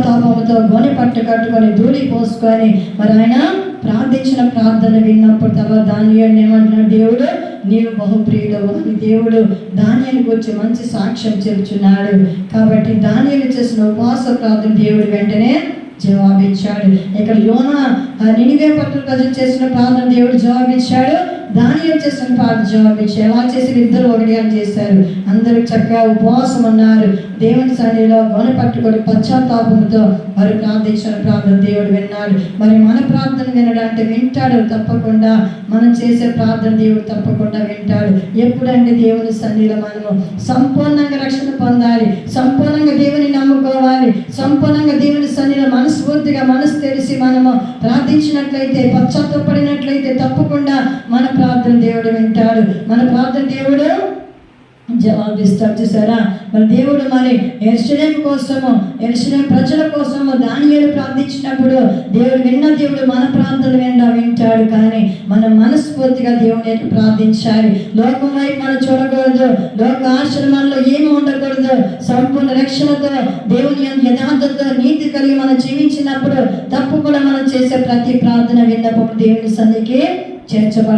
తాపముతో గోనె పట్టు కట్టుకొని ధూళి పోసుకొని మరి ఆయన ప్రార్థించిన ప్రార్థన విన్నప్పుడు తర్వాత దానియేలుని ఏమంటున్నాడు, దేవుడు నీవు బహుప్రియుడవు అని దేవుడు దానియేలు గురించి మంచి సాక్ష్యం చెబుతున్నాడు. కాబట్టి దానియేలు చేసిన ఉపవాస ప్రార్థన దేవుడు వెంటనే జవాబిచ్చాడు. ఇక్కడ యోనా నినివే పట్టణ ప్రజలు చేసిన ప్రార్థన దేవుడు జవాబిచ్చాడు. దానియేలు చేసిన ప్రార్థన జవాబిచ్చాడు. ఎలా చేసి ఇద్దరు ఒకటిగా చేశారు. అందరూ చక్కగా ఉపవాసం ఉన్నారు. దేవుని సన్నిధిలో గోనె పట్టుకొని పశ్చాత్తాపంతో వారు ప్రార్థించిన ప్రార్థన దేవుడు విన్నాడు. మరి మన ప్రార్థన వినడంటే వింటాడు తప్పకుండా. మనం చేసే ప్రార్థన దేవుడు తప్పకుండా వింటాడు. ఎప్పుడంటే దేవుని సన్నిధిలో మనము సంపూర్ణంగా రక్షణ పొందాలి, సంపూర్ణంగా దేవుని నమ్ముకోవాలి, సంపూర్ణంగా దేవుని సన్నిధిలో మనస్ఫూర్తిగా మనసు తెలిసి మనము ప్రార్థించినట్లయితే, పశ్చాత్తపడినట్లయితే తప్పకుండా మన ప్రార్థన దేవుడు వింటాడు, మన ప్రార్థన దేవుడు జవాబిస్తాడు. చూసారా, మరి దేవుడు మరి యెరూషలేము కోసము, యెరూషలేము ప్రజల కోసము దానియేలు ప్రార్థించినప్పుడు దేవుడు విన్న దేవుడు మన ప్రార్థన వింటాడు. కానీ మనం మనస్ఫూర్తిగా దేవుని ప్రార్థించాలి. లోకం వైపు మనం చూడకూడదు, లోక ఆశ్రమంలో ఏమి ఉండకూడదు. సంపూర్ణ రక్షణతో దేవుని యథార్థతో నీతి కలిగి మనం జీవించినప్పుడు తప్పకుండా మనం చేసే ప్రతి ప్రార్థన విన్నప్పుడు దేవుని సన్నిధికి చేర్చబడ